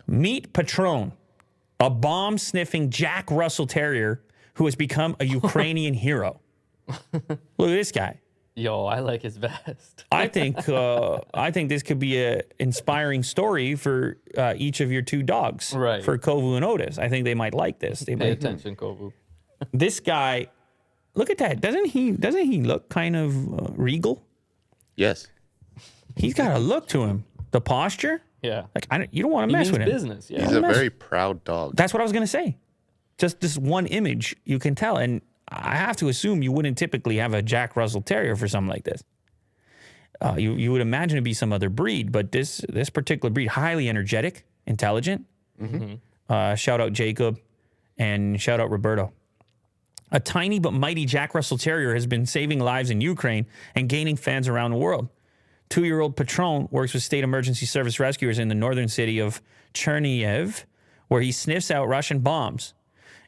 Meet Patron, a bomb-sniffing Jack Russell Terrier who has become a Ukrainian hero. Look at this guy. Yo, I like his vest. I think this could be an inspiring story for each of your two dogs, Right? For Kovu and Otis. I think they might like this. They Pay might. attention, Kovu. This guy, look at that. Doesn't he look kind of regal? Yes. He's got a look to him. The posture. Yeah. Like you don't want to He mess means with him. business. Yeah. He's a very proud dog. That's what I was gonna say. Just this one image, you can tell, and I have to assume you wouldn't typically have a Jack Russell Terrier for something like this. You would imagine it'd be some other breed, but this particular breed, highly energetic, intelligent. Mm-hmm. Shout out Jacob, and shout out Roberto. A tiny but mighty Jack Russell Terrier has been saving lives in Ukraine and gaining fans around the world. 2-year-old Patron works with state emergency service rescuers in the northern city of Chernihiv, where he sniffs out Russian bombs.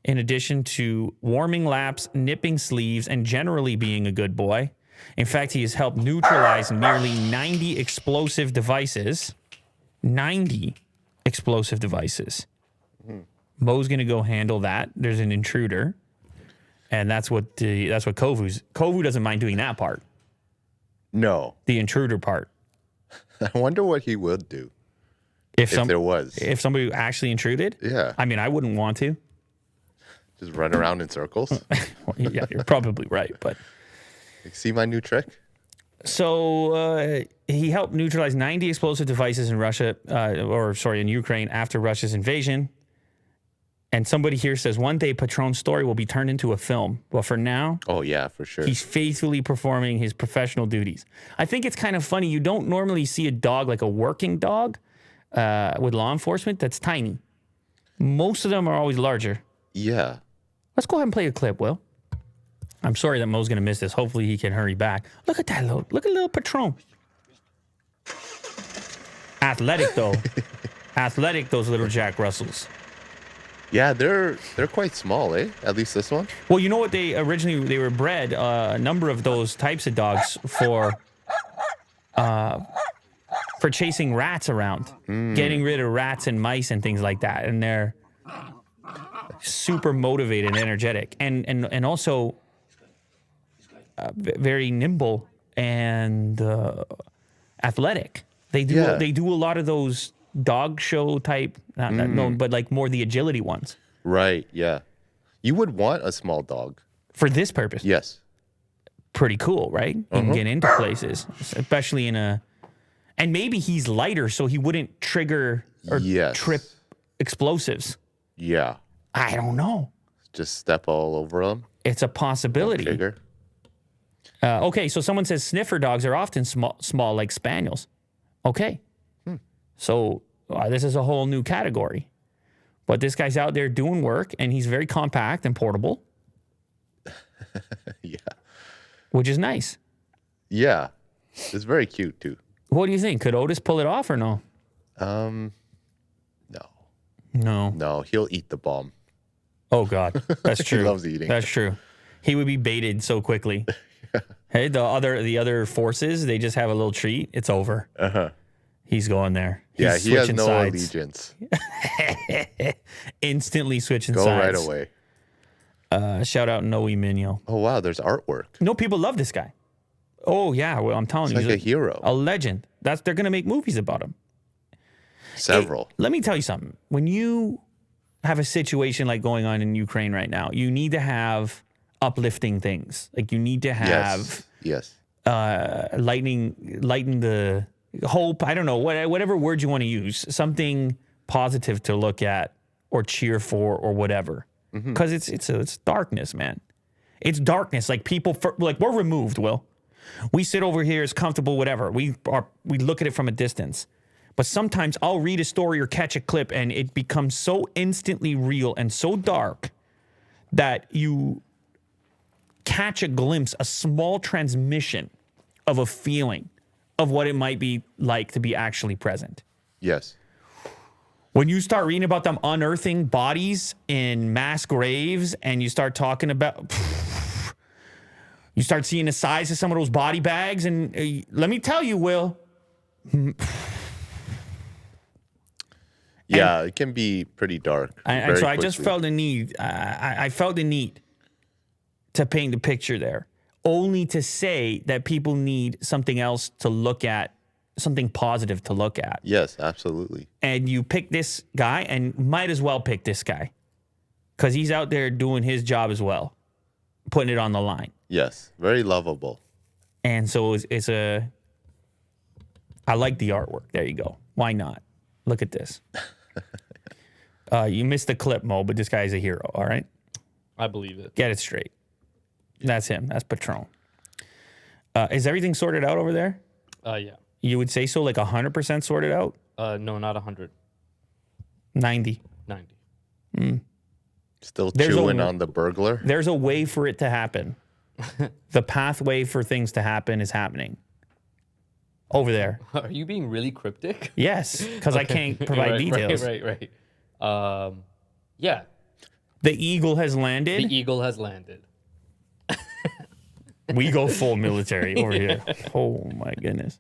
In addition to warming laps, nipping sleeves, and generally being a good boy. In fact, he has helped neutralize nearly 90 explosive devices. 90 explosive devices. Mo's going to go handle that. There's an intruder. And that's what Kovu doesn't mind doing that part. No. The intruder part. I wonder what he would do if there was. If somebody actually intruded? Yeah. I mean, I wouldn't want to. Just run around in circles. Well, yeah, you're probably right, but... See my new trick? So he helped neutralize 90 explosive devices in in Ukraine after Russia's invasion. And somebody here says, one day Patron's story will be turned into a film. Well, for now... Oh, yeah, for sure. He's faithfully performing his professional duties. I think it's kind of funny. You don't normally see a dog, like a working dog, with law enforcement that's tiny. Most of them are always larger. Yeah. Let's go ahead and play a clip, Will. I'm sorry that Mo's going to miss this. Hopefully he can hurry back. Look at that little Patron. Athletic, though. Athletic, those little Jack Russells. Yeah, they're quite small, eh? At least this one. Well, you know what? They were bred, a number of those types of dogs for chasing rats around, getting rid of rats and mice and things like that. And they're super motivated and energetic, and also very nimble and athletic. They do a lot of those dog show type, but like more the agility ones. Right. Yeah. You would want a small dog For this purpose. Yes. Pretty cool, right? You can get into places, especially and maybe he's lighter, so he wouldn't trigger or trip explosives. Yeah. I don't know. Just step all over them. It's a possibility. Trigger. Okay, so someone says sniffer dogs are often small like spaniels. Okay. So this is a whole new category. But this guy's out there doing work, and he's very compact and portable. Yeah. Which is nice. Yeah. It's very cute, too. What do you think? Could Otis pull it off or no? No. No. He'll eat the bomb. Oh, God. That's true. He loves eating. That's true. He would be baited so quickly. Hey, the other forces, they just have a little treat. It's over. He's going there. He's he has no sides. allegiance. Instantly switching Go sides. right away. Shout out Noe Minyo. Oh, wow. There's artwork. No, people love this guy. Oh, yeah. Well, I'm telling He's you. like a hero. A legend. They're going to make movies about him. Several. Let me tell you something. When you have a situation like going on in Ukraine right now, you need to have uplifting things. Like you need to have lighten the hope. I don't know, whatever word you want to use, something positive to look at or cheer for or whatever. Because it's darkness, man. It's darkness. Like we're removed, Will. We sit over here, it's comfortable, whatever. We look at it from a distance. But sometimes I'll read a story or catch a clip and it becomes so instantly real and so dark that you catch a glimpse, a small transmission of a feeling of what it might be like to be actually present. Yes. When you start reading about them unearthing bodies in mass graves and you start talking about... You start seeing the size of some of those body bags and let me tell you, Will... Yeah, it can be pretty dark. And so very I just quickly. felt the need. I felt the need to paint the picture there, only to say that people need something else to look at, something positive to look at. Yes, absolutely. And you pick this guy, and might as well pick this guy because he's out there doing his job as well, putting it on the line. Yes, very lovable. And so it's a. I like the artwork. There you go. Why not? Look at this. You missed the clip, Mo, but this guy's a hero. All right, I believe it. get it straight. That's him. That's Patron. Is everything sorted out over there? Yeah. You would say so, like 100% sorted out? No, not 100. 90. 90. Still There's chewing a- on the burglar. There's a way for it to happen. The pathway for things to happen is happening. Over there. Are you being really cryptic? Yes, because I can't provide details. Right. Yeah. The eagle has landed. The eagle has landed. We go full military over here. Oh, my goodness.